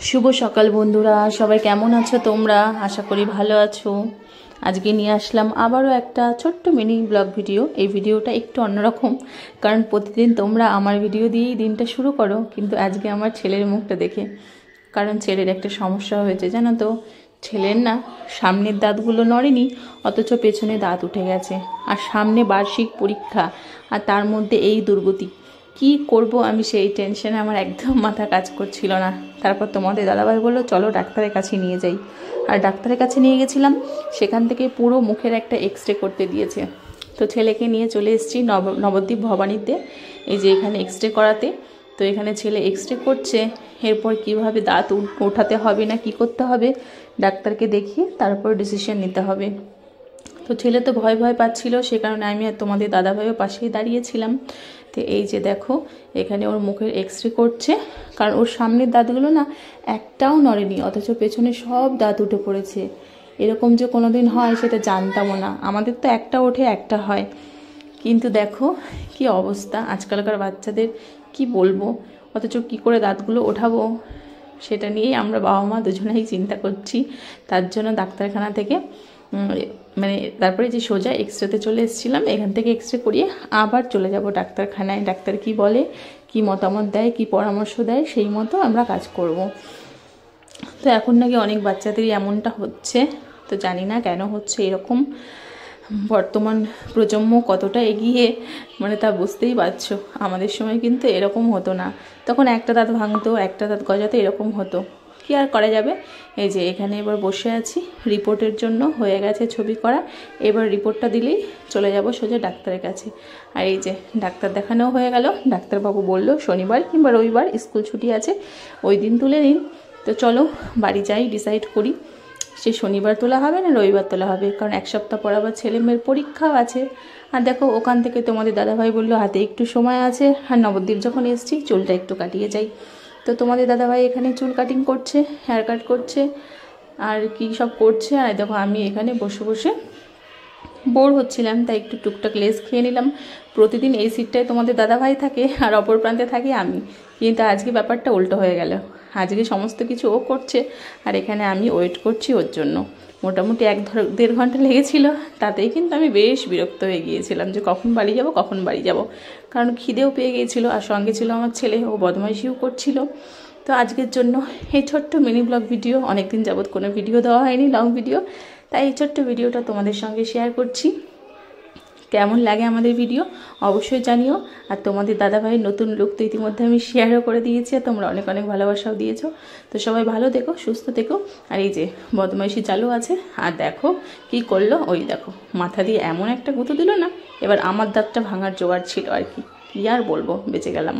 শুভ সকাল বন্ধুরা, সবাই কেমন আছো তোমরা? আশা করি ভালো আছো। আজকে নিয়ে আসলাম আবারও একটা ছোট্ট মিনি ব্লগ ভিডিও। এই ভিডিওটা একটু অন্যরকম, কারণ প্রতিদিন তোমরা আমার ভিডিও দিয়েই দিনটা শুরু করো, কিন্তু আজকে আমার ছেলের মুখটা দেখে। কারণ ছেলের একটা সমস্যা হয়েছে জানো তো, ছেলের না সামনের দাঁতগুলো নড়েনি, অথচ পেছনে দাঁত উঠে গেছে। আর সামনে বার্ষিক পরীক্ষা, আর তার মধ্যে এই দুর্গতি। কি করব আমি, সেই টেনশনে আমার একদম মাথা কাজ করছিল না। তারপর তোমাদের দাদাভাই বললো চলো ডাক্তারের কাছে নিয়ে যাই। আর ডাক্তারের কাছে নিয়ে গেছিলাম, সেখান থেকে পুরো মুখের একটা এক্সরে করতে দিয়েছে। তো ছেলেকে নিয়ে চলে এসেছি নবদ্বীপ ভবানীতে, এই যে এখানে এক্সরে করাতে। তো এখানে ছেলে এক্সরে করছে, এরপর কিভাবে দাঁত ওঠাতে হবে না কি করতে হবে ডাক্তারকে দেখিয়ে তারপর ডিসিশন নিতে হবে। তো ছেলে তো ভয় ভয় পাচ্ছিল, সে কারণে আমি আর তোমাদের দাদাভাইও পাশেই দাঁড়িয়েছিলাম। তো এই যে দেখো, এখানে ওর মুখের এক্সরে করছে, কারণ ওর সামনের দাঁতগুলো না একটাও নড়েনি, অথচ পেছনে সব দাঁত উঠে পড়েছে। এরকম যে কোনো দিন হয় সেটা জানতামও না, আমাদের তো একটা ওঠে একটা হয়। কিন্তু দেখো কি অবস্থা আজকালকার বাচ্চাদের, কি বলবো। অথচ কি করে দাঁতগুলো ওঠাবো সেটা নিয়েই আমরা বাবা মা দুজনেই চিন্তা করছি। তার জন্য ডাক্তারখানা থেকে মানে তারপরে যে সোজা এক্সরেতে চলে এসেছিলাম, এখান থেকে এক্সরে করিয়ে আবার চলে যাব ডাক্তারখানায়। ডাক্তার কি বলে, কি মতামত দেয়, কি পরামর্শ দেয়, সেই মতো আমরা কাজ করব। তো এখন নাকি অনেক বাচ্চাদেরই এমনটা হচ্ছে, তো জানি না কেন হচ্ছে এরকম। বর্তমান প্রজন্ম কতটা এগিয়ে মানে তা বুঝতেই পারছো। আমাদের সময় কিন্তু এরকম হতো না, তখন একটা দাঁত ভাঙতো, একটা দাঁত গজাতো, এরকম হতো। কি আর করা যাবে। এই যে এখানে এবার বসে আছি, রিপোর্টের জন্য হয়ে গেছে ছবি করা। এবার রিপোর্টটা দিলেই চলে যাব সোজা ডাক্তারের কাছে। আর এই যে ডাক্তার দেখানো হয়ে গেল। ডাক্তারবাবু বলল শনিবার কিংবা রবিবার স্কুল ছুটি আছে, ওই দিন তুলে নিন। তো চলো বাড়ি যাই, ডিসাইড করি সে শনিবার তোলা হবে না রবিবার তোলা হবে, কারণ এক সপ্তাহ পর আবার ছেলে মেয়ের পরীক্ষাও আছে। আর দেখো ওখান থেকে তোমাদের দাদাভাই বললো হাতে একটু সময় আছে, আর নবদ্বীপ যখন এসেছি চুলটা একটু কাটিয়ে যাই। তো তোমাদের দাদাভাই এখানে চুল কাটিং করছে, হেয়ার কাট করছে, আর কি সব করছে। আর দেখো আমি এখানে বসে বসে বোর হচ্ছিলাম, তাই একটু টুকটাক লেস খেয়ে নিলাম। প্রতিদিন এই সিটটায় তোমাদের দাদাভাই থাকে আর অপর প্রান্তে থাকি আমি, কিন্তু আজকে ব্যাপারটা উল্টো হয়ে গেল। আজকে সমস্ত কিছু ও করছে, আর এখানে আমি ওয়েট করছি ওর জন্য। মোটামুটি 1-1.5 ঘন্টা লেগেছিল, তাতেই কিন্তু আমি বেশ বিরক্ত হয়ে গিয়েছিলাম যে কখন বাড়ি যাব কখন বাড়ি যাব, কারণ খিদেও পেয়ে গিয়েছিল, আর সঙ্গে ছিল আমার ছেলে, ও বদমাইশিও করছিল। তো আজকের জন্য এই ছোট্ট মিনি ব্লগ ভিডিও, অনেকদিন যাবৎ কোনো ভিডিও দেওয়া হয়নি লং ভিডিও, তাই এই ছোট্ট ভিডিওটা তোমাদের সঙ্গে শেয়ার করছি। কেমন লাগে আমাদের ভিডিও অবশ্যই জানিও। আর তোমাদের দাদাভাইয়ের নতুন লুক তো ইতিমধ্যে আমি শেয়ারও করে দিয়েছি, আর তোমরা অনেক অনেক ভালোবাসাও দিয়েছো। তো সবাই ভালো থেকো, সুস্থ থেকো। আর এই যে বদমাইশি চালু আছে। আর দেখো কি করলো, ওই দেখো মাথা দিয়ে এমন একটা গুঁতো দিল না, এবার আমার দাঁতটা ভাঙার জোগাড় ছিল আর কি আর বলবো, বেঁচে গেলাম।